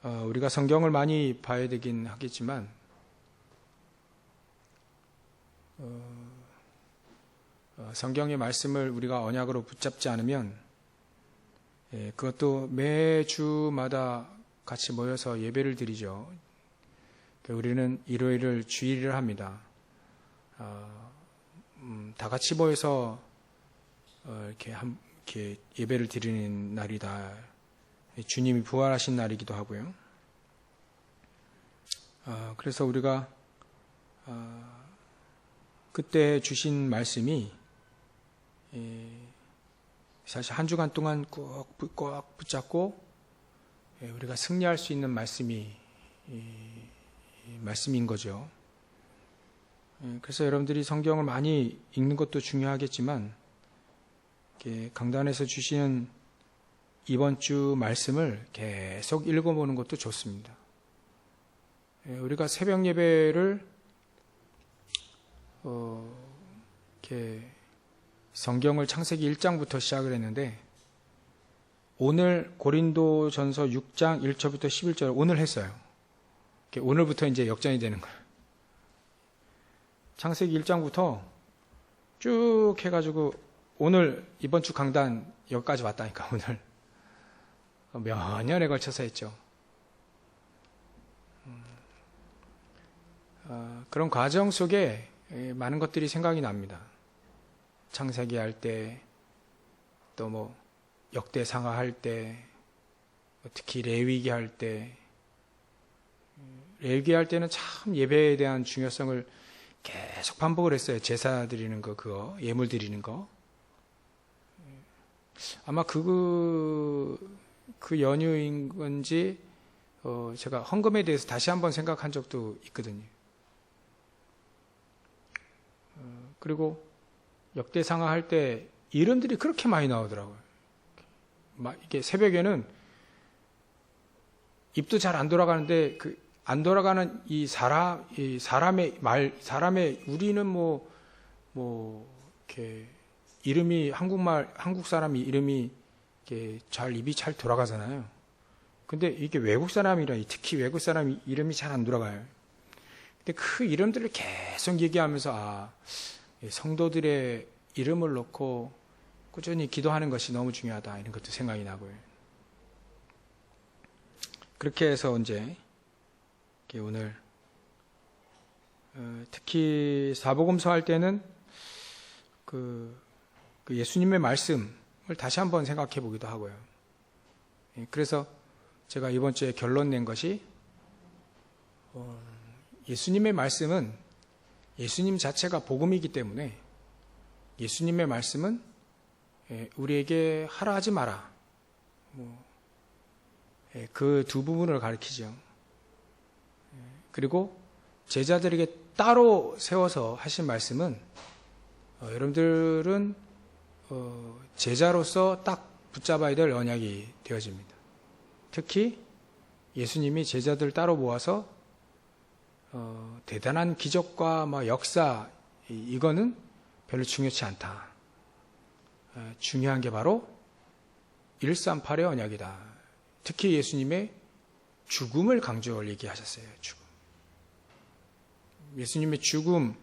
우리가 성경을 많이 봐야 되긴 하겠지만 성경의 말씀을 우리가 언약으로 붙잡지 않으면 그것도 매주마다 같이 모여서 예배를 드리죠. 우리는 일요일을 주일을 합니다. 다 같이 모여서 이렇게 예배를 드리는 날이다. 주님이 부활하신 날이기도 하고요. 그래서 우리가 그때 주신 말씀이 사실 한 주간 동안 꼭 붙잡고 우리가 승리할 수 있는 말씀인 거죠. 그래서 여러분들이 성경을 많이 읽는 것도 중요하겠지만 강단에서 주시는 이번 주 말씀을 계속 읽어보는 것도 좋습니다. 우리가 새벽 예배를 이렇게 성경을 창세기 1장부터 시작을 했는데 오늘 고린도전서 6장 1절부터 11절 오늘 했어요. 오늘부터 이제 역전이 되는 거예요. 창세기 1장부터 쭉 해가지고 오늘 이번 주 강단 여기까지 왔다니까. 오늘 몇 년에 걸쳐서 했죠. 그런 과정 속에 많은 것들이 생각이 납니다. 창세기 할 때, 또 뭐 역대상하 할 때, 특히 레위기 할 때, 레위기 할 때는 참 예배에 대한 중요성을 계속 반복을 했어요. 제사 드리는 거, 그거, 예물 드리는 거. 아마 그 연유인 건지, 제가 헌금에 대해서 다시 한번 생각한 적도 있거든요. 그리고 역대상하 할 때 이름들이 그렇게 많이 나오더라고요. 이게 새벽에는 입도 잘 안 돌아가는데 안 돌아가는 이 사람의 우리는 이렇게 이름이 한국 사람이 이름이 이렇게 입이 잘 돌아가잖아요. 근데 이게 외국 사람이라 특히 외국 사람 이름이 잘 안 돌아가요. 근데 그 이름들을 계속 얘기하면서 성도들의 이름을 놓고 꾸준히 기도하는 것이 너무 중요하다 이런 것도 생각이 나고요. 그렇게 해서 이제 오늘 특히 사복음서 할 때는 그 예수님의 말씀을 다시 한번 생각해 보기도 하고요. 그래서 제가 이번 주에 결론 낸 것이 예수님의 말씀은 예수님 자체가 복음이기 때문에 예수님의 말씀은 우리에게 하라 하지 마라. 그 두 부분을 가리키죠. 그리고 제자들에게 따로 세워서 하신 말씀은 여러분들은 제자로서 딱 붙잡아야 될 언약이 되어집니다. 특히 예수님이 제자들 따로 모아서 대단한 기적과 역사 이거는 별로 중요치 않다. 중요한 게 바로 138의 언약이다. 특히 예수님의 죽음을 강조를 얘기하셨어요. 죽음. 예수님의 죽음,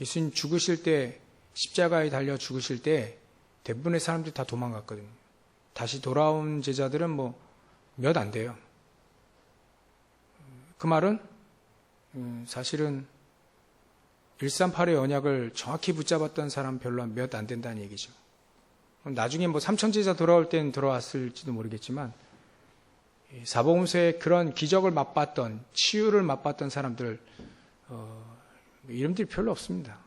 예수님 죽으실 때 십자가에 달려 죽으실 때 대부분의 사람들이 다 도망갔거든요. 다시 돌아온 제자들은 몇 안 돼요. 그 말은 사실은 138의 언약을 정확히 붙잡았던 사람 별로 몇 안 된다는 얘기죠. 나중에 3,000제자 돌아올 때는 돌아왔을지도 모르겠지만 사복음서에 그런 기적을 맛봤던 치유를 맛봤던 사람들 이름들이 별로 없습니다.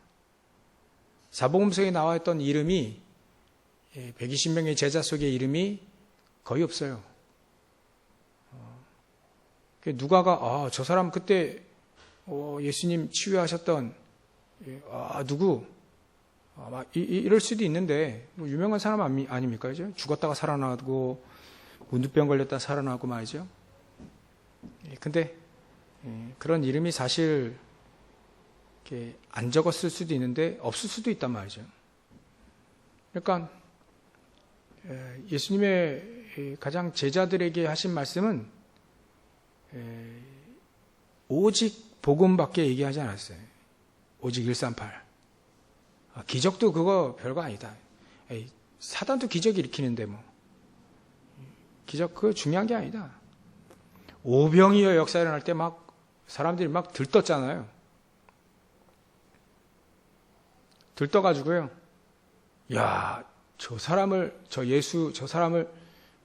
사복음서에 나와 있던 이름이 120명의 제자 속의 이름이 거의 없어요. 누가가 저 사람 그때 예수님 치유하셨던 누구 이럴 수도 있는데 유명한 사람 아닙니까? 이제 죽었다가 살아나고 문두병 걸렸다 살아나고 말이죠. 근데 그런 이름이 사실 이렇게 안 적었을 수도 있는데 없을 수도 있단 말이죠. 그러니까 예수님의 가장 제자들에게 하신 말씀은 오직 복음밖에 얘기하지 않았어요. 오직 138. 기적도 그거 별거 아니다. 사단도 기적 일으키는데 뭐. 기적 그거 중요한 게 아니다. 오병이어 역사 일어날 때 막 사람들이 막 들떴잖아요. 들떠가지고요. 야, 저 사람을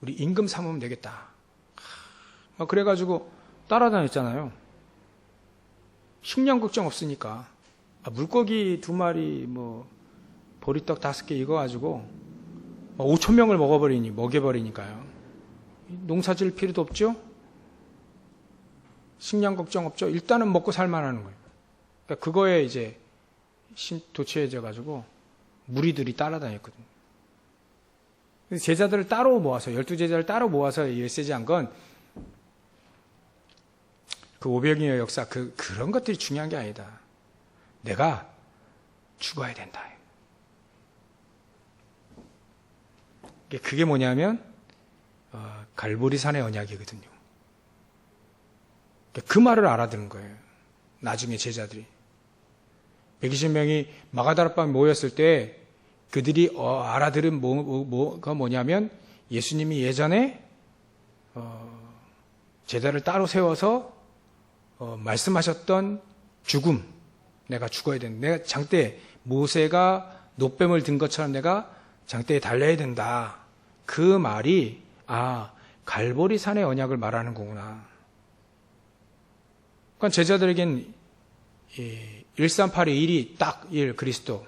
우리 임금 삼으면 되겠다. 막 그래가지고 따라다녔잖아요. 식량 걱정 없으니까. 물고기 2마리, 보리떡 5개 익어가지고 5,000명을 먹여버리니까요. 농사 지을 필요도 없죠? 식량 걱정 없죠? 일단은 먹고 살만하는 거예요. 그러니까 그거에 이제 도취해져가지고 무리들이 따라다녔거든요. 제자들을 따로 모아서, 12제자를 따로 모아서 이 메시지 한 건 그 오병이어 역사, 그런 것들이 중요한 게 아니다. 내가 죽어야 된다. 그게 뭐냐면, 갈보리산의 언약이거든요. 그 말을 알아듣는 거예요. 나중에 제자들이. 120명이 마가다락방에 모였을 때 그들이 알아들은 뭐가 뭐냐면 예수님이 예전에 제자를 따로 세워서 말씀하셨던 죽음, 내가 죽어야 된다. 내가 장대에 모세가 노뱀을 든 것처럼 내가 장대에 달려야 된다. 그 말이 갈보리산의 언약을 말하는 거구나. 그러니까 제자들에겐 138의 1이 딱 1, 그리스도.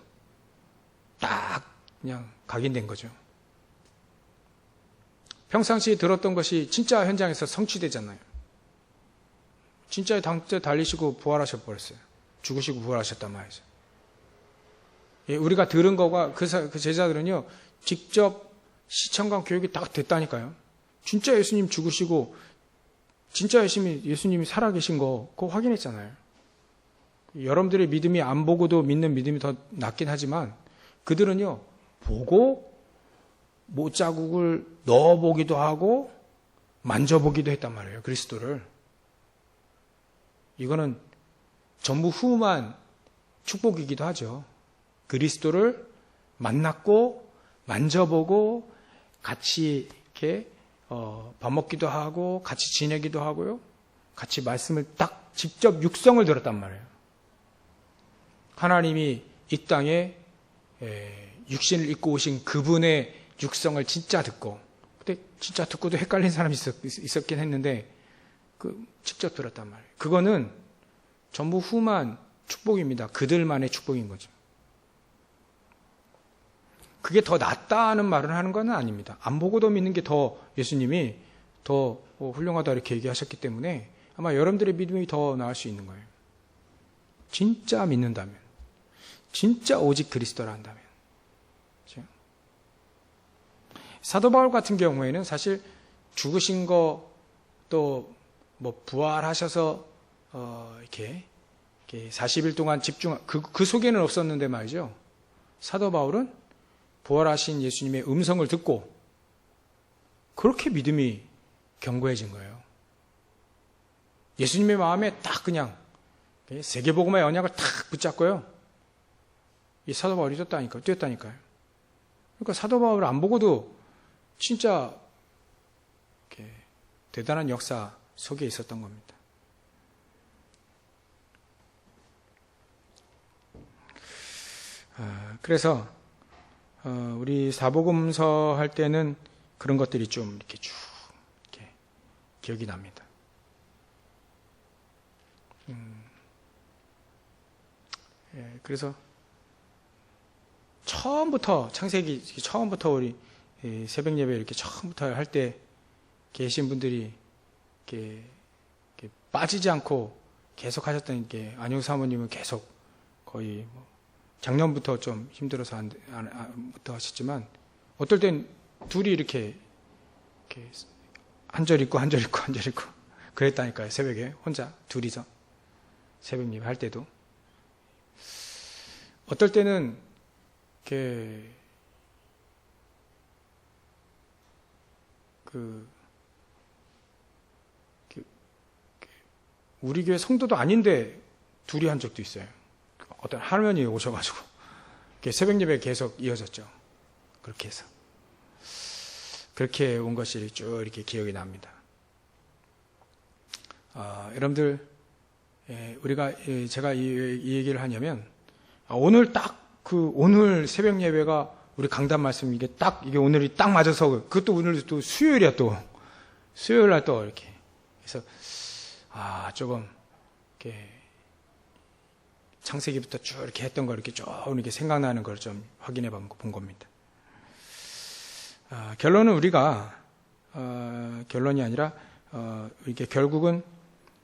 딱 그냥 각인된 거죠. 평상시에 들었던 것이 진짜 현장에서 성취되잖아요. 진짜 당대 달리시고 부활하셔 버렸어요. 죽으시고 부활하셨단 말이죠. 우리가 들은 거가 그 제자들은요, 직접 시청관 교육이 딱 됐다니까요. 진짜 예수님 죽으시고, 진짜 예수님이 살아계신 거, 그거 확인했잖아요. 여러분들의 믿음이 안 보고도 믿는 믿음이 더 낫긴 하지만, 그들은요, 보고, 못자국을 넣어보기도 하고, 만져보기도 했단 말이에요, 그리스도를. 이거는 전부 후만 축복이기도 하죠. 그리스도를 만났고, 만져보고, 같이 이렇게, 밥 먹기도 하고, 같이 지내기도 하고요. 같이 말씀을 딱 직접 육성을 들었단 말이에요. 하나님이 이 땅에 육신을 입고 오신 그분의 육성을 진짜 듣고, 근데 진짜 듣고도 헷갈린 사람이 있었긴 했는데, 직접 들었단 말이에요. 그거는 전부 후만 축복입니다. 그들만의 축복인 거죠. 그게 더 낫다는 말을 하는 건 아닙니다. 안 보고도 믿는 게 더 예수님이 더 훌륭하다 이렇게 얘기하셨기 때문에 아마 여러분들의 믿음이 더 나을 수 있는 거예요. 진짜 믿는다면, 진짜 오직 그리스도라 한다면. 그렇죠? 사도 바울 같은 경우에는 사실 죽으신 거 또 부활하셔서 이렇게 40일 동안 그 속에는 없었는데 말이죠. 사도 바울은 부활하신 예수님의 음성을 듣고 그렇게 믿음이 견고해진 거예요. 예수님의 마음에 딱 그냥 세계복음의 언약을 탁 붙잡고요. 이 사도 바울이 뛰었다니까요. 그러니까 사도 바울을 안 보고도 진짜 이렇게 대단한 역사 속에 있었던 겁니다. 그래서 우리 사복음서 할 때는 그런 것들이 좀 이렇게 쭉 이렇게 기억이 납니다. 그래서 처음부터 창세기 처음부터 우리 새벽 예배 이렇게 처음부터 할 때 계신 분들이 이렇게 빠지지 않고 계속 하셨던 게 안용 사모님은 계속 거의 작년부터 좀 힘들어서 부터 하셨지만 어떨 땐 둘이 이렇게 한 절 읽고 한 절 읽고 한 절 읽고 그랬다니까요. 새벽에 혼자 둘이서 새벽 예배 할 때도 어떨 때는 이렇게 우리 교회 성도도 아닌데 둘이 한 적도 있어요. 어떤 할머니 오셔가지고 새벽 예배 계속 이어졌죠. 그렇게 해서 그렇게 온 것이 쭉 이렇게 기억이 납니다. 여러분들, 제가 이 얘기를 하냐면, 오늘 오늘 새벽 예배가 우리 강단 말씀 이게 오늘이 딱 맞아서, 그것도 오늘 또 수요일이야 또. 수요일 날 또 이렇게. 그래서, 조금, 이렇게, 창세기부터 쭉 이렇게 했던 걸 이렇게 이렇게 생각나는 걸 좀 확인해 본 겁니다. 결론은 결론이 아니라, 이렇게 결국은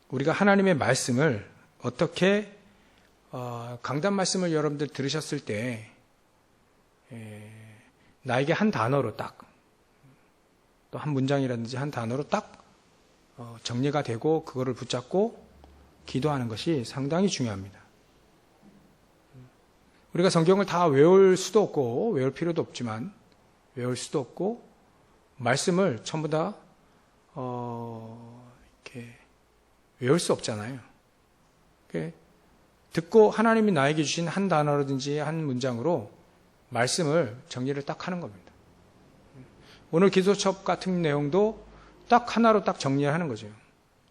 우리가 하나님의 말씀을 어떻게, 강단 말씀을 여러분들 들으셨을 때, 나에게 한 단어로 또 한 문장이라든지 한 단어로 정리가 되고, 그거를 붙잡고 기도하는 것이 상당히 중요합니다. 우리가 성경을 다 외울 수도 없고, 외울 필요도 없지만, 말씀을 전부 다, 이렇게, 외울 수 없잖아요. 듣고 하나님이 나에게 주신 한 단어라든지 한 문장으로 말씀을 정리를 딱 하는 겁니다. 오늘 기도첩 같은 내용도 딱 하나로 딱 정리를 하는 거죠.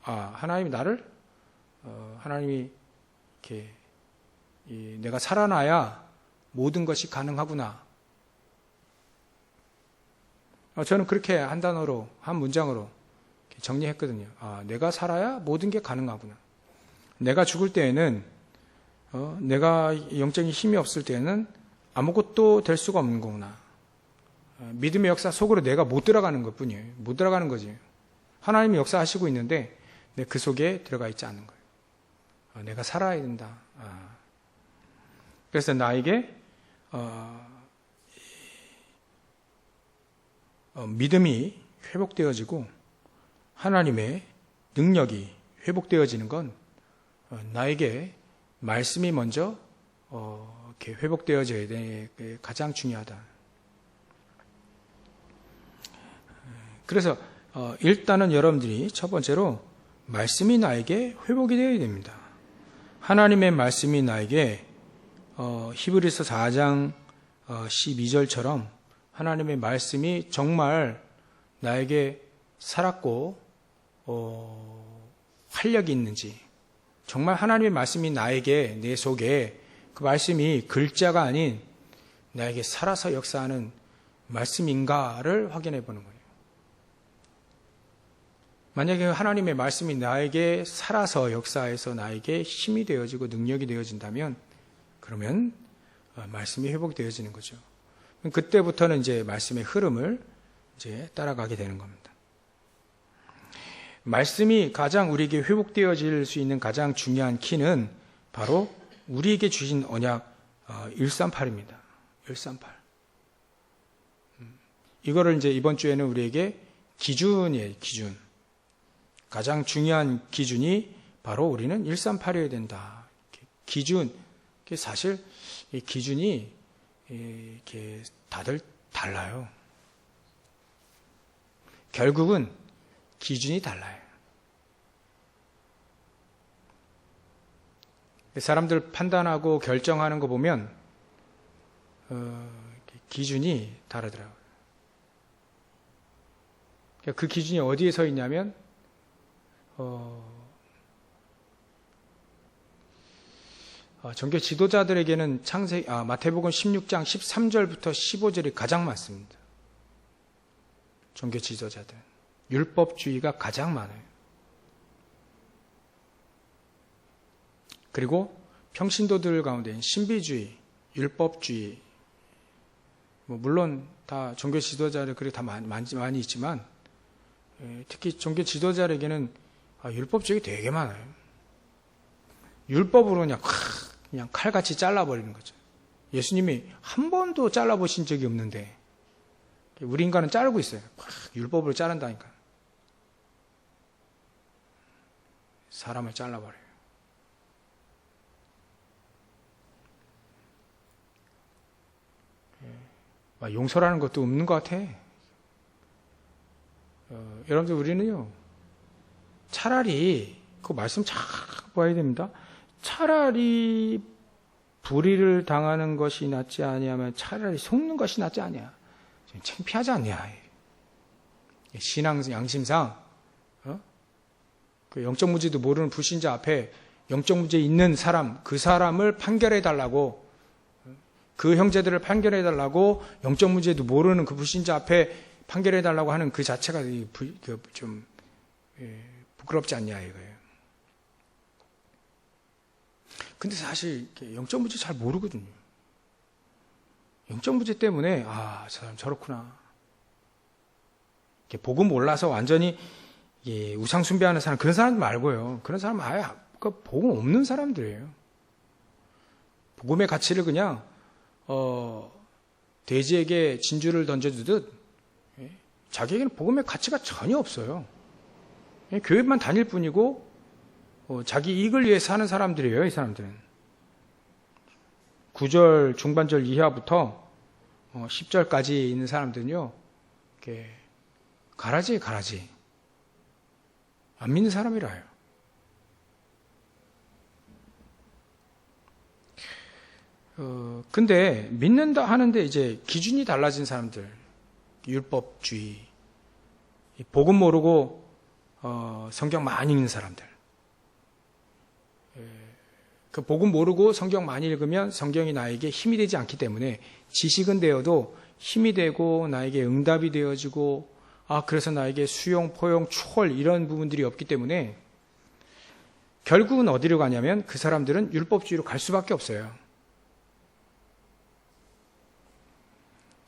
하나님이 하나님이 이렇게, 내가 살아나야 모든 것이 가능하구나. 저는 그렇게 한 단어로, 한 문장으로 정리했거든요. 내가 살아야 모든 게 가능하구나. 내가 죽을 때에는, 내가 영적인 힘이 없을 때에는 아무것도 될 수가 없는 거구나. 믿음의 역사 속으로 내가 못 들어가는 것 뿐이에요. 못 들어가는 거지. 하나님이 역사하시고 있는데, 그 속에 들어가 있지 않는 거예요. 내가 살아야 된다. 그래서 나에게, 믿음이 회복되어지고, 하나님의 능력이 회복되어지는 건 나에게 말씀이 먼저 이렇게 회복되어져야 돼. 가장 중요하다. 그래서 일단은 여러분들이 첫 번째로 말씀이 나에게 회복이 되어야 됩니다. 하나님의 말씀이 나에게 히브리서 4장 12절처럼 하나님의 말씀이 정말 나에게 살았고 활력이 있는지, 정말 하나님의 말씀이 나에게, 내 속에 그 말씀이 글자가 아닌 나에게 살아서 역사하는 말씀인가를 확인해 보는 거예요. 만약에 하나님의 말씀이 나에게 살아서 역사해서 나에게 힘이 되어지고 능력이 되어진다면, 그러면 말씀이 회복되어지는 거죠. 그때부터는 이제 말씀의 흐름을 이제 따라가게 되는 겁니다. 말씀이 가장 우리에게 회복되어질 수 있는 가장 중요한 키는 바로 우리에게 주신 언약 138입니다. 138. 이거를 이제 이번 주에는 우리에게 기준이에요, 기준. 가장 중요한 기준이 바로 우리는 138이어야 된다. 기준. 사실 이 기준이 이렇게 다들 달라요. 결국은 기준이 달라요. 사람들 판단하고 결정하는 거 보면 기준이 다르더라고요. 그 기준이 어디에 서 있냐면 종교 지도자들에게는 마태복음 16장 13절부터 15절이 가장 많습니다. 종교 지도자들. 율법주의가 가장 많아요. 그리고 평신도들 가운데 신비주의, 율법주의, 물론 다 종교 지도자들 그리 다 많이 있지만, 특히 종교 지도자에게는 율법주의가 되게 많아요. 율법으로 그냥 칼같이 잘라버리는 거죠. 예수님이 한 번도 잘라보신 적이 없는데, 우리 인간은 자르고 있어요. 율법으로 자른다니까. 사람을 잘라버려요. 용서라는 것도 없는 것 같아. 여러분들, 우리는요, 차라리 그 말씀 잘 봐야 됩니다. 차라리 불의를 당하는 것이 낫지 아니하면 차라리 속는 것이 낫지 아니야. 창피하지 않냐. 신앙 양심상 그 영적 문제도 모르는 불신자 앞에 영적 문제 있는 사람, 그 사람을 판결해 달라고, 그 형제들을 판결해 달라고 영적 문제도 모르는 그 불신자 앞에 판결해 달라고 하는 그 자체가 좀 부끄럽지 않냐 이거예요. 근데 사실 영적 문제 잘 모르거든요. 영적 문제 때문에 저 사람 저렇구나. 복음 몰라서 완전히 우상 숭배하는 사람, 그런 사람 말고요. 그런 사람 아예 복음 없는 사람들이에요. 복음의 가치를 그냥 돼지에게 진주를 던져주듯 자기에게는 복음의 가치가 전혀 없어요. 교회만 다닐 뿐이고 자기 이익을 위해 사는 사람들이에요. 이 사람들은 9절 중반절 이하부터 10절까지 있는 사람들은요, 가라지 안 믿는 사람이라요. 근데 믿는다 하는데 이제 기준이 달라진 사람들, 율법주의, 복음 모르고 성경 많이 읽는 사람들, 그 복음 모르고 성경 많이 읽으면 성경이 나에게 힘이 되지 않기 때문에 지식은 되어도 힘이 되고 나에게 응답이 되어지고 그래서 나에게 수용, 포용, 초월 이런 부분들이 없기 때문에 결국은 어디로 가냐면 그 사람들은 율법주의로 갈 수밖에 없어요.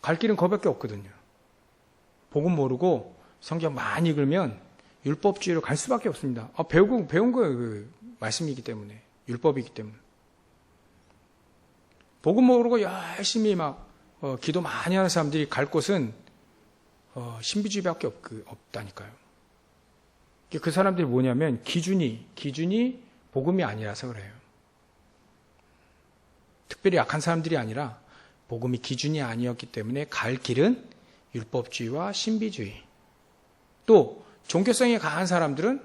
갈 길은 거밖에 없거든요. 복음 모르고 성경 많이 읽으면 율법주의로 갈 수밖에 없습니다. 배운 거예요. 그 말씀이기 때문에. 율법이기 때문에. 복음 모르고 열심히 기도 많이 하는 사람들이 갈 곳은 신비주의밖에 없다니까요. 그 사람들이 뭐냐면 기준이 복음이 아니라서 그래요. 특별히 약한 사람들이 아니라 복음이 기준이 아니었기 때문에 갈 길은 율법주의와 신비주의. 또 종교성이 강한 사람들은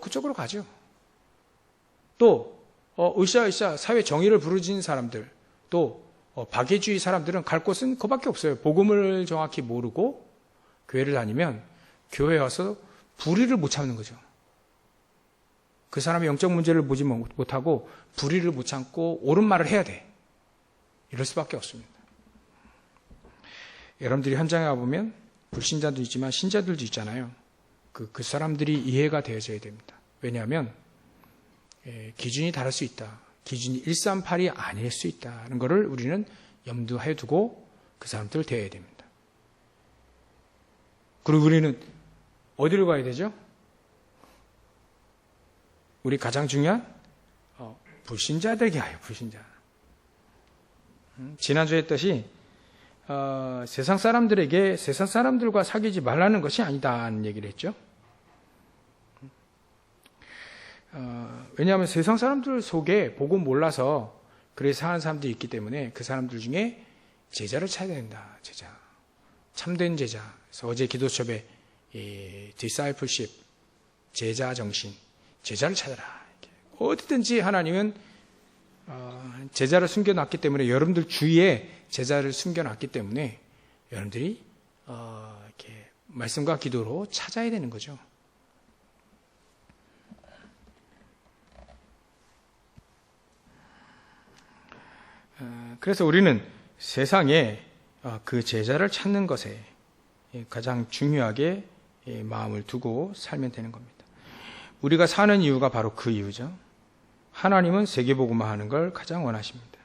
그쪽으로 가죠. 또 으쌰으쌰 사회 정의를 부르짖는 사람들, 또 박애주의 사람들은 갈 곳은 그밖에 없어요. 복음을 정확히 모르고 교회를 다니면 교회에 와서 불의를 못 참는 거죠. 그 사람의 영적 문제를 보지 못하고 불의를 못 참고 옳은 말을 해야 돼. 이럴 수밖에 없습니다. 여러분들이 현장에 가보면 불신자도 있지만 신자들도 있잖아요. 그 사람들이 이해가 되어져야 됩니다. 왜냐하면 기준이 다를 수 있다. 기준이 138이 아닐 수 있다는 것을 우리는 염두해 두고 그 사람들을 대해야 됩니다. 그리고 우리는 어디로 가야 되죠? 우리 가장 중요한 불신자들에게 가요. 불신자. 지난주에 했듯이 세상 사람들에게 세상 사람들과 사귀지 말라는 것이 아니다는 얘기를 했죠. 왜냐하면 세상 사람들 속에 복음 몰라서 그래서 사는 사람들이 있기 때문에 그 사람들 중에 제자를 찾아야 된다. 제자. 참된 제자. 그래서 어제 기도첩에 discipleship, 제자 정신, 제자를 찾아라. 어디든지 하나님은 제자를 숨겨놨기 때문에 여러분들 주위에 제자를 숨겨놨기 때문에 여러분들이 이렇게 말씀과 기도로 찾아야 되는 거죠. 그래서 우리는 세상에 그 제자를 찾는 것에 가장 중요하게 마음을 두고 살면 되는 겁니다. 우리가 사는 이유가 바로 그 이유죠. 하나님은 세계복음화하는 걸 가장 원하십니다.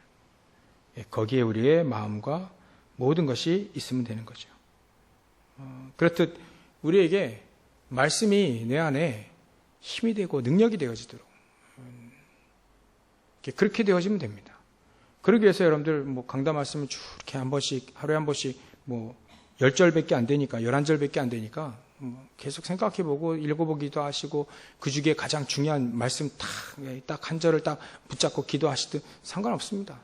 거기에 우리의 마음과 모든 것이 있으면 되는 거죠. 그렇듯 우리에게 말씀이 내 안에 힘이 되고 능력이 되어지도록 그렇게 되어지면 됩니다. 그러기 위해서 여러분들 강단 말씀을 쭉 이렇게 한 번씩 하루에 한 번씩 10절밖에 안 되니까 11절밖에 안 되니까 계속 생각해보고 읽어보기도 하시고 그 중에 가장 중요한 말씀 딱 한 절을 딱 붙잡고 기도하시듯 상관없습니다.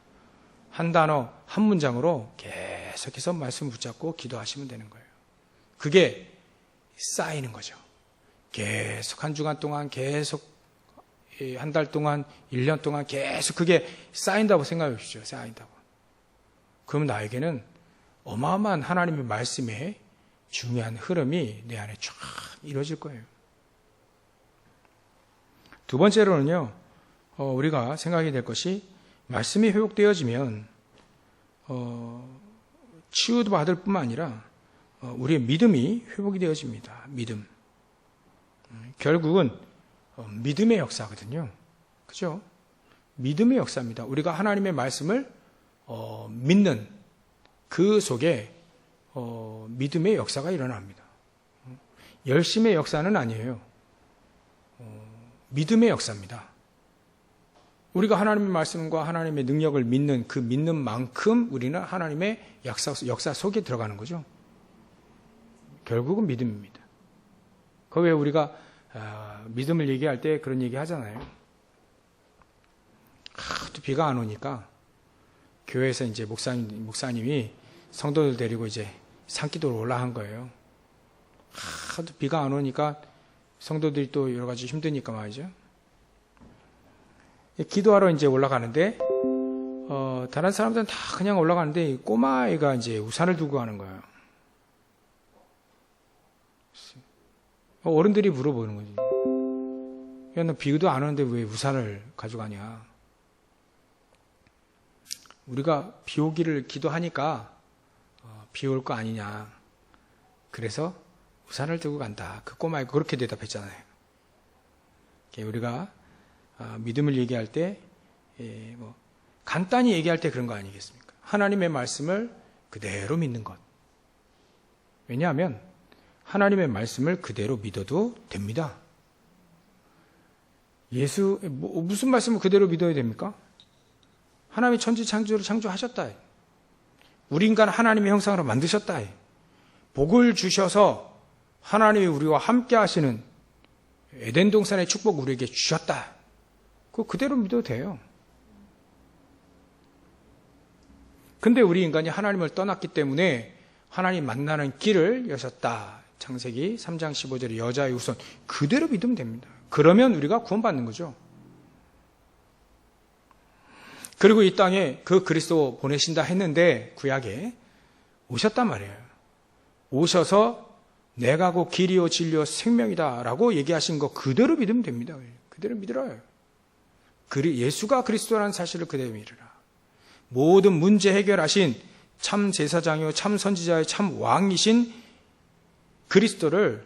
한 단어 한 문장으로 계속해서 말씀을 붙잡고 기도하시면 되는 거예요. 그게 쌓이는 거죠. 계속 한 주간 동안 계속 한 달 동안, 1년 동안 계속 그게 쌓인다고 생각해 보십시오. 쌓인다고. 그럼 나에게는 어마어마한 하나님의 말씀의 중요한 흐름이 내 안에 쫙 이루어질 거예요. 두 번째로는요, 우리가 생각이 될 것이 말씀이 회복되어지면 치유도 받을 뿐만 아니라 우리의 믿음이 회복이 되어집니다. 믿음. 결국은 믿음의 역사거든요. 그죠? 믿음의 역사입니다. 우리가 하나님의 말씀을 믿는 그 속에 믿음의 역사가 일어납니다. 열심의 역사는 아니에요. 믿음의 역사입니다. 우리가 하나님의 말씀과 하나님의 능력을 믿는 그 믿는 만큼 우리는 하나님의 역사 속에 들어가는 거죠. 결국은 믿음입니다. 그 왜 우리가 믿음을 얘기할 때 그런 얘기 하잖아요. 또 비가 안 오니까 교회에서 이제 목사님이 성도들 데리고 이제 산기도로 올라간 거예요. 또 비가 안 오니까 성도들이 또 여러 가지 힘드니까 말이죠. 기도하러 이제 올라가는데 다른 사람들은 다 그냥 올라가는데 꼬마아이가 이제 우산을 두고 가는 거예요. 어른들이 물어보는 거지. 야, 너 비도 안 오는데 왜 우산을 가져가냐? 우리가 비 오기를 기도하니까 비 올 거 아니냐. 그래서 우산을 들고 간다. 그 꼬마애가 그렇게 대답했잖아요. 우리가 믿음을 얘기할 때 간단히 얘기할 때 그런 거 아니겠습니까? 하나님의 말씀을 그대로 믿는 것. 왜냐하면 하나님의 말씀을 그대로 믿어도 됩니다. 무슨 말씀을 그대로 믿어야 됩니까? 하나님이 천지 창조를 창조하셨다. 우리 인간 하나님의 형상으로 만드셨다. 복을 주셔서 하나님이 우리와 함께 하시는 에덴 동산의 축복 우리에게 주셨다. 그거 그대로 믿어도 돼요. 근데 우리 인간이 하나님을 떠났기 때문에 하나님 만나는 길을 여셨다. 창세기 3장 15절에 여자의 후손 그대로 믿으면 됩니다. 그러면 우리가 구원받는 거죠. 그리고 이 땅에 그 그리스도 보내신다 했는데 구약에 오셨단 말이에요. 오셔서 내가 곧 길이요 진리요 생명이다 라고 얘기하신 거 그대로 믿으면 됩니다. 그대로 믿으라요. 예수가 그리스도라는 사실을 그대로 믿으라. 모든 문제 해결하신 참 제사장이요 참 선지자요 참 왕이신 그리스도를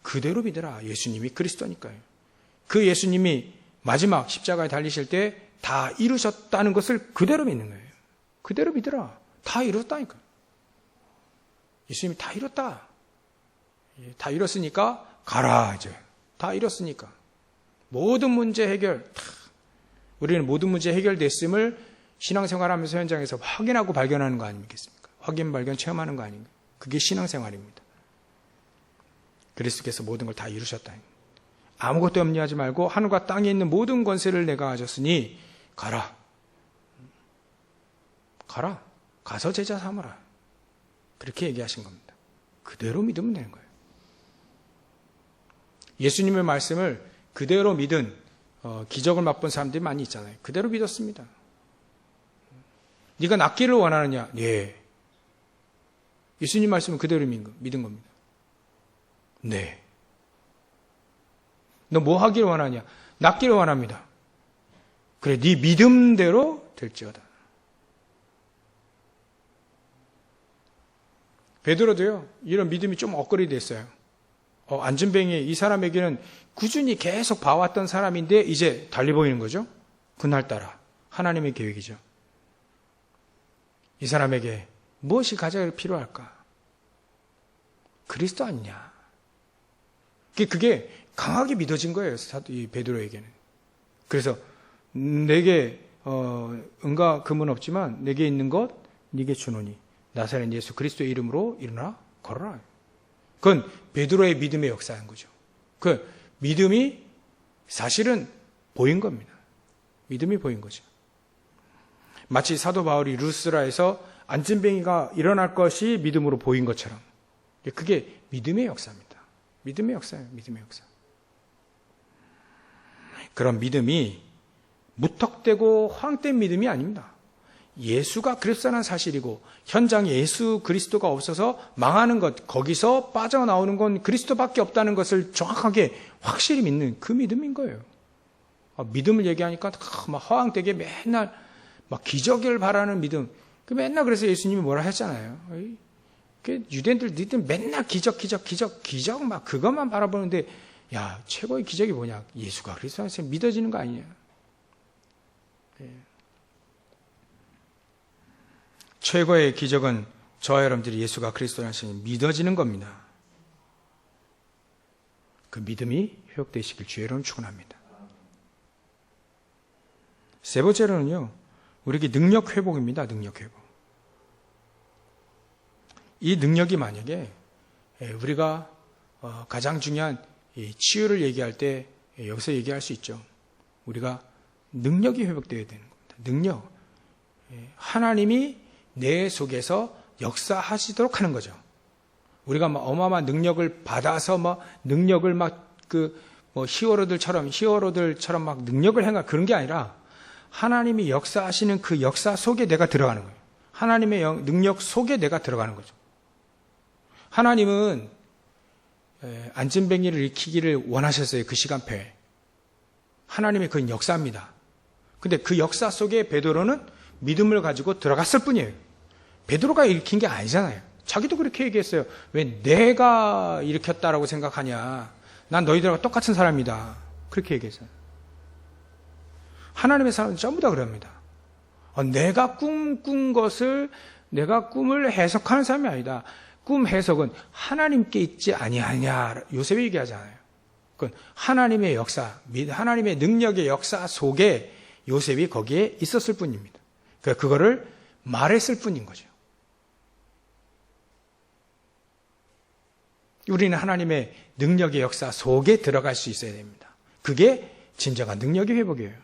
그대로 믿으라. 예수님이 그리스도니까요. 그 예수님이 마지막 십자가에 달리실 때 다 이루셨다는 것을 그대로 믿는 거예요. 그대로 믿으라. 다 이뤘다니까. 예수님이 다 이뤘다. 다 이뤘으니까 가라 이제. 다 이뤘으니까. 모든 문제 해결. 우리는 모든 문제 해결됐음을 신앙생활하면서 현장에서 확인하고 발견하는 거 아니겠습니까? 확인, 발견, 체험하는 거 아닌가? 그게 신앙생활입니다. 그리스도께서 모든 걸 다 이루셨다. 아무것도 염려하지 말고 하늘과 땅에 있는 모든 권세를 내가 가졌으니 가라. 가라. 가서 제자 삼으라. 그렇게 얘기하신 겁니다. 그대로 믿으면 되는 거예요. 예수님의 말씀을 그대로 믿은 기적을 맛본 사람들이 많이 있잖아요. 그대로 믿었습니다. 네가 낫기를 원하느냐? 네. 예수님 말씀은 그대로 믿은 겁니다. 네. 너 뭐 하기를 원하냐? 낫기를 원합니다. 그래, 네 믿음대로 될지어다. 베드로도요, 이런 믿음이 좀 엇걸이 됐어요. 안전뱅이 이 사람에게는 꾸준히 계속 봐왔던 사람인데 이제 달리 보이는 거죠. 그날따라 하나님의 계획이죠. 이 사람에게 무엇이 가장 필요할까? 그리스도 아니냐? 그게 강하게 믿어진 거예요. 이 베드로에게는. 그래서 내게 은과 금은 없지만 내게 있는 것 네게 주노니 나사렛 예수 그리스도의 이름으로 일어나 걸어라. 그건 베드로의 믿음의 역사인 거죠. 그 믿음이 사실은 보인 겁니다. 믿음이 보인 거죠. 마치 사도 바울이 루스라에서 안진뱅이가 일어날 것이 믿음으로 보인 것처럼 그게 믿음의 역사입니다. 믿음의 역사예요. 믿음의 역사. 그런 믿음이 무턱대고 허황된 믿음이 아닙니다. 예수가 그리스도라는 사실이고 현장에 예수 그리스도가 없어서 망하는 것, 거기서 빠져나오는 건 그리스도밖에 없다는 것을 정확하게 확실히 믿는 그 믿음인 거예요. 믿음을 얘기하니까 막 허황되게 맨날 막 기적을 바라는 믿음. 맨날 그래서 예수님이 뭐라 했잖아요. 유대인들 니들 맨날 기적 막 그것만 바라보는데 야, 최고의 기적이 뭐냐? 예수가 그리스도한테 믿어지는 거 아니냐? 최고의 기적은 저와 여러분들이 예수가 그리스도라는 믿어지는 겁니다. 그 믿음이 회복되시길 주의 이름으로 축원합니다. 세 번째로는요, 우리에게 능력 회복입니다. 능력 회복. 이 능력이 만약에 우리가 가장 중요한 치유를 얘기할 때 여기서 얘기할 수 있죠. 우리가 능력이 회복되어야 되는 겁니다. 능력. 하나님이 내 속에서 역사하시도록 하는 거죠. 우리가 막 어마어마한 능력을 받아서 막 능력을 막 히어로들처럼 막 능력을 행할 그런 게 아니라 하나님이 역사하시는 그 역사 속에 내가 들어가는 거예요. 하나님의 능력 속에 내가 들어가는 거죠. 하나님은 안진뱅이를 일으키기를 원하셨어요. 그 시간표에. 하나님의 그 역사입니다. 근데 그 역사 속에 베드로는 믿음을 가지고 들어갔을 뿐이에요. 베드로가 일으킨 게 아니잖아요. 자기도 그렇게 얘기했어요. 왜 내가 일으켰다라고 생각하냐. 난 너희들과 똑같은 사람이다. 그렇게 얘기했어요. 하나님의 사람은 전부 다 그럽니다. 내가 꿈꾼 것을 내가 꿈을 해석하는 사람이 아니다. 꿈 해석은 하나님께 있지 아니하냐. 요셉이 얘기하잖아요. 그건 하나님의 역사, 하나님의 능력의 역사 속에 요셉이 거기에 있었을 뿐입니다. 그거를 말했을 뿐인 거죠. 우리는 하나님의 능력의 역사 속에 들어갈 수 있어야 됩니다. 그게 진정한 능력의 회복이에요.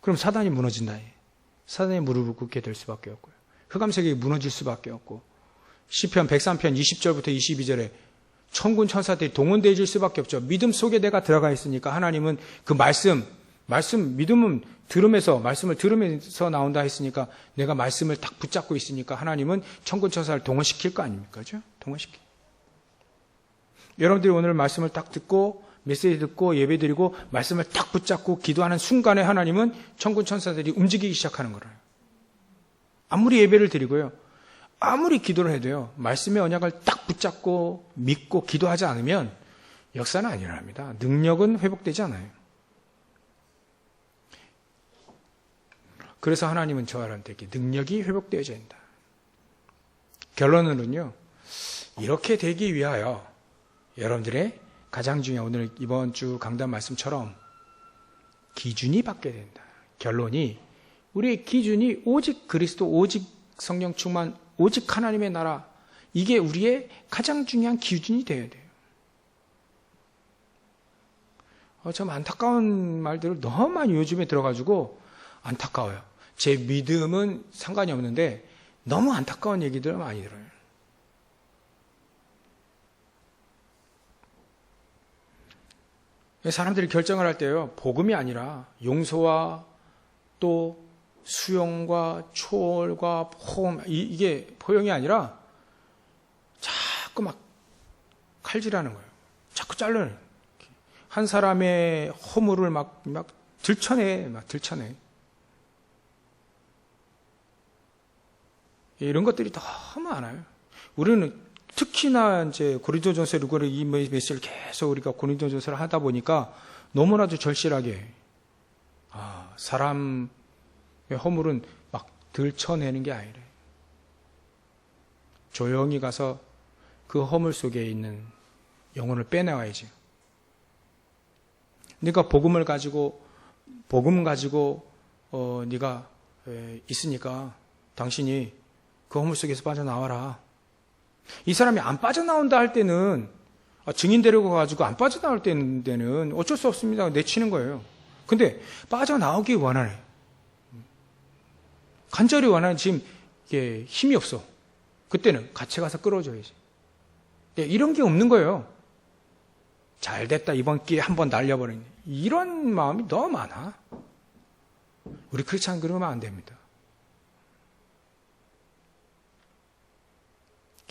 그럼 사단이 무너진다. 사단이 무릎을 꿇게 될 수밖에 없고요. 흑암색이 무너질 수밖에 없고 시편 103편 20절부터 22절에 천군 천사들이 동원되어 줄 수밖에 없죠. 믿음 속에 내가 들어가 있으니까 하나님은 그 믿음은 말씀을 들으면서 나온다 했으니까 내가 말씀을 딱 붙잡고 있으니까 하나님은 천군 천사를 동원시킬 거 아닙니까? 그죠? 동원시킬. 여러분들이 오늘 말씀을 딱 듣고 메시지 듣고 예배드리고 말씀을 딱 붙잡고 기도하는 순간에 하나님은 천군 천사들이 움직이기 시작하는 거예요. 아무리 예배를 드리고요. 아무리 기도를 해도요. 말씀의 언약을 딱 붙잡고 믿고 기도하지 않으면 역사는 안 일어납니다. 능력은 회복되지 않아요. 그래서 하나님은 저와 여러분들에게 능력이 회복되어야 된다. 결론으로는요. 이렇게 되기 위하여 여러분들의 가장 중요한 오늘 이번 주 강단 말씀처럼 기준이 바뀌어야 된다. 결론이 우리의 기준이 오직 그리스도, 오직 성령 충만, 오직 하나님의 나라. 이게 우리의 가장 중요한 기준이 되어야 돼요. 참 안타까운 말들을 너무 많이 요즘에 들어가지고 안타까워요. 제 믿음은 상관이 없는데 너무 안타까운 얘기들을 많이 들어요. 사람들이 결정을 할 때요. 복음이 아니라 용서와 또 수용과 초월과 포용, 이게 포용이 아니라 자꾸 막 칼질하는 거예요. 자꾸 자르는. 한 사람의 허물을 막 들춰내. 이런 것들이 너무 많아요. 우리는 특히나 이제 고린도전서 이 메시지를 계속 우리가 고린도전서를 하다 보니까 너무나도 절실하게 사람의 허물은 막 들춰내는 게 아니래. 조용히 가서 그 허물 속에 있는 영혼을 빼내와야지. 네가 복음 가지고 네가 있으니까 당신이 그 허물 속에서 빠져나와라. 이 사람이 안 빠져나온다 할 때는 증인 데리고 가지고 안 빠져나올 때는 어쩔 수 없습니다. 내치는 거예요. 근데 빠져나오기 원하네. 간절히 원하는 지금 이게 힘이 없어. 그때는 같이 가서 끌어줘야지. 이런 게 없는 거예요. 잘 됐다, 이번 기회에 한번 날려버리는 이런 마음이 너무 많아. 우리 크리스찬 그러면 안 됩니다.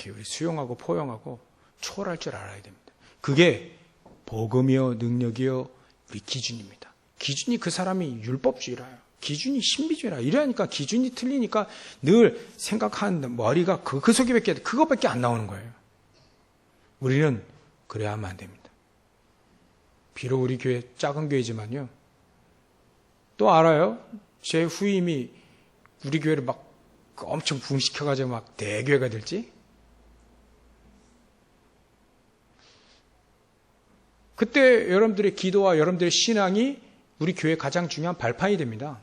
우리 수용하고 포용하고 초월할 줄 알아야 됩니다. 그게 복음이요 능력이요 우리 기준입니다. 기준이 그 사람이 율법주의라요. 기준이 신비주의라. 이러니까 기준이 틀리니까 늘 생각한 머리가 그 속에밖에 그것밖에 안 나오는 거예요. 우리는 그래야 하면 안 됩니다. 비록 우리 교회 작은 교회지만요. 또 알아요? 제 후임이 우리 교회를 막 엄청 부흥시켜가지고 막 대교회가 될지? 그때 여러분들의 기도와 여러분들의 신앙이 우리 교회의 가장 중요한 발판이 됩니다.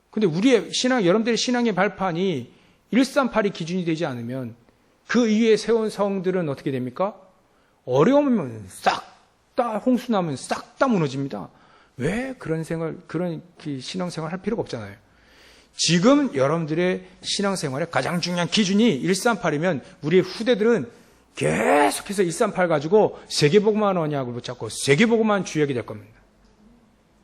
근데 우리의 신앙, 여러분들의 신앙의 발판이 138이 기준이 되지 않으면 그 이후에 세운 성들은 어떻게 됩니까? 어려우면 싹 다 홍수나면 싹 다 무너집니다. 왜 그런 신앙생활 할 필요가 없잖아요. 지금 여러분들의 신앙생활의 가장 중요한 기준이 138이면 우리 후대들은 계속해서 138 가지고 세계복음만 언약을 붙잡고 세계복음만 주역이 될 겁니다.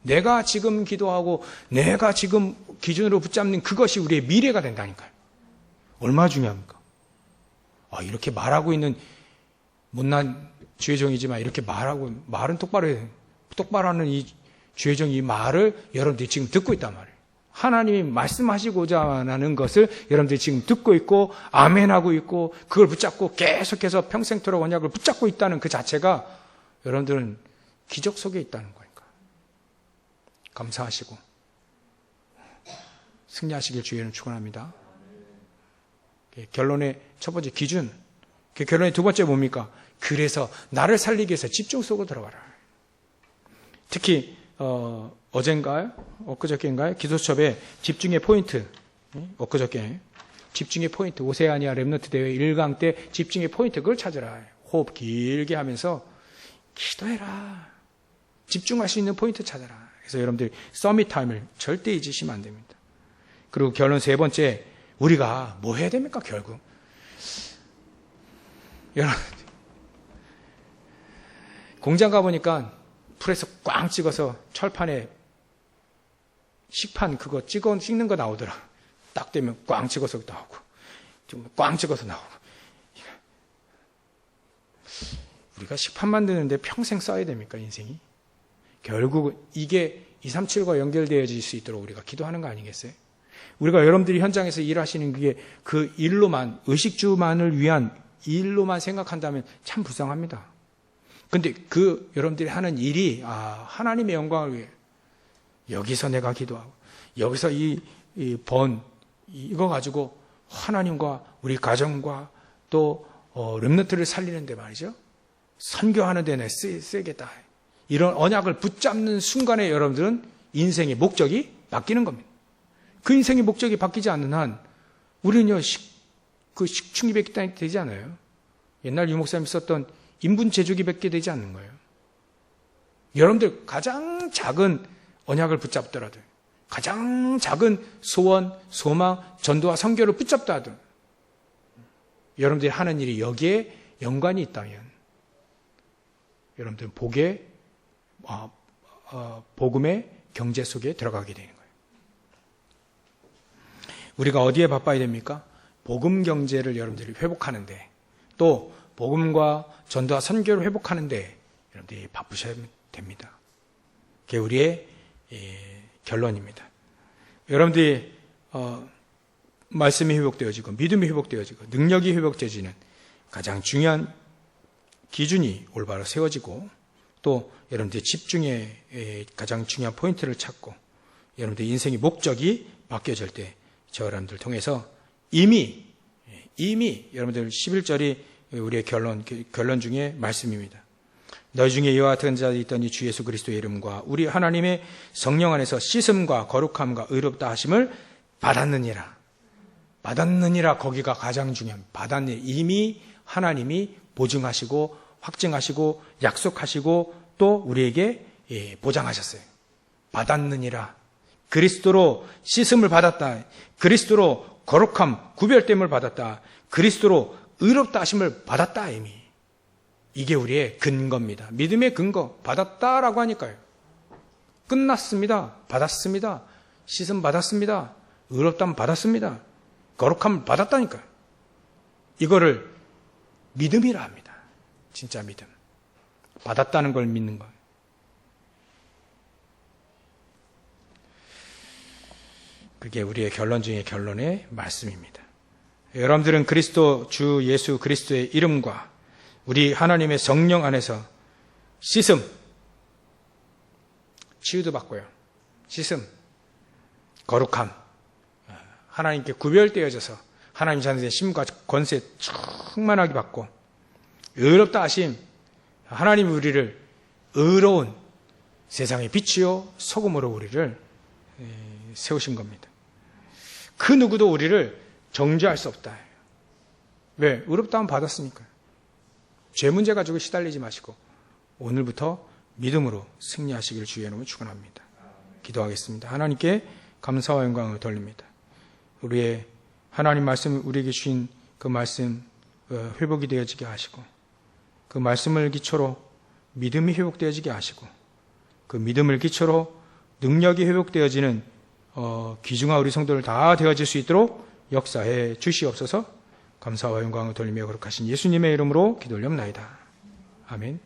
내가 지금 기도하고 내가 지금 기준으로 붙잡는 그것이 우리의 미래가 된다니까요. 얼마나 중요합니까? 이렇게 말하고 있는 못난 주혜정이지만 이렇게 말은 똑바로 하는 이 주혜정 이 말을 여러분들이 지금 듣고 있단 말이에요. 하나님이 말씀하시고자 하는 것을 여러분들이 지금 듣고 있고 아멘하고 있고 그걸 붙잡고 계속해서 평생토록 언약을 붙잡고 있다는 그 자체가 여러분들은 기적 속에 있다는 거니까. 감사하시고 승리하시길 주의는 축원합니다. 결론의 첫 번째 기준, 결론의 두 번째 뭡니까? 그래서 나를 살리기 위해서 집중 속으로 들어가라. 특히 어젠가요? 엊그저께인가요? 기도수첩에 집중의 포인트, 엊그저께 집중의 포인트, 오세아니아 랩너트 대회 1강 때 집중의 포인트 그걸 찾으라. 호흡 길게 하면서 기도해라. 집중할 수 있는 포인트 찾아라. 그래서 여러분들이 서밋 타임을 절대 잊으시면 안 됩니다. 그리고 결론 세 번째, 우리가 뭐 해야 됩니까 결국? 여러분 공장 가보니까 풀에서 꽝 찍어서 철판에 식판 그거 찍는 거 나오더라. 딱 되면 꽝 찍어서 나오고 좀 꽝 찍어서 나오고. 우리가 식판 만드는데 평생 써야 됩니까 인생이? 결국 이게 237과 연결되어질 수 있도록 우리가 기도하는 거 아니겠어요? 우리가 여러분들이 현장에서 일하시는 게 그 일로만, 의식주만을 위한 일로만 생각한다면 참 불쌍합니다. 근데 그 여러분들이 하는 일이 하나님의 영광을 위해 여기서 내가 기도하고 여기서 이거 가지고 하나님과 우리 가정과 또 렘넌트를 살리는데 말이죠. 선교하는 데는 쓰겠다. 이런 언약을 붙잡는 순간에 여러분들은 인생의 목적이 바뀌는 겁니다. 그 인생의 목적이 바뀌지 않는 한 우리는요 식충이밖에 되지 않아요. 옛날 유목사님이 썼던 인분 제조기밖에 되지 않는 거예요. 여러분들 가장 작은 언약을 붙잡더라도 가장 작은 소원, 소망, 전도와 선교를 붙잡다 하든 여러분들이 하는 일이 여기에 연관이 있다면 여러분들은 복음의 경제 속에 들어가게 되는 거예요. 우리가 어디에 바빠야 됩니까? 복음 경제를 여러분들이 회복하는데 또 복음과 전도와 선교를 회복하는데 여러분들이 바쁘셔야 됩니다. 그게 우리의 결론입니다. 여러분들이 말씀이 회복되어지고 믿음이 회복되어지고 능력이 회복되어지는 가장 중요한 기준이 올바로 세워지고 또 여러분들의 집중의 가장 중요한 포인트를 찾고 여러분들의 인생의 목적이 바뀌어질 때 저 여러분들 통해서 이미 여러분들 11절이 우리의 결론 중에 말씀입니다. 너희 중에 이와 같은 자들이 있더니 주 예수 그리스도의 이름과 우리 하나님의 성령 안에서 씻음과 거룩함과 의롭다 하심을 받았느니라. 거기가 가장 중요합니다. 받았느니라. 이미 하나님이 보증하시고 확증하시고 약속하시고 또 우리에게 보장하셨어요. 받았느니라. 그리스도로 씻음을 받았다. 그리스도로 거룩함, 구별됨을 받았다. 그리스도로 의롭다 하심을 받았다. 이게 우리의 근거입니다. 믿음의 근거. 받았다라고 하니까요. 끝났습니다. 받았습니다. 씻음 받았습니다. 의롭다함 받았습니다. 거룩함을 받았다니까요. 이거를 믿음이라 합니다. 진짜 믿음. 받았다는 걸 믿는 거예요. 그게 우리의 결론 중의 결론의 말씀입니다. 여러분들은 그리스도 주 예수 그리스도의 이름과 우리 하나님의 성령 안에서 씻음, 치유도 받고요. 씻음, 거룩함, 하나님께 구별되어져서 하나님 자녀의 심과 권세 충만하게 받고 의롭다 하심, 하나님이 우리를 의로운 세상의 빛이요 소금으로 우리를 세우신 겁니다. 그 누구도 우리를 정죄할 수 없다. 왜? 의롭다함 받았으니까요. 죄 문제 가지고 시달리지 마시고 오늘부터 믿음으로 승리하시기를 주의 이름으로 축원합니다. 기도하겠습니다. 하나님께 감사와 영광을 돌립니다. 우리의 하나님 말씀 우리에게 주신 그 말씀 회복이 되어지게 하시고 그 말씀을 기초로 믿음이 회복되어지게 하시고 그 믿음을 기초로 능력이 회복되어지는 귀중한 우리 성도들 다 되어질 수 있도록 역사해 주시옵소서. 감사와 영광을 돌리며 거룩하신 예수님의 이름으로 기도 올려옵나이다. 아멘.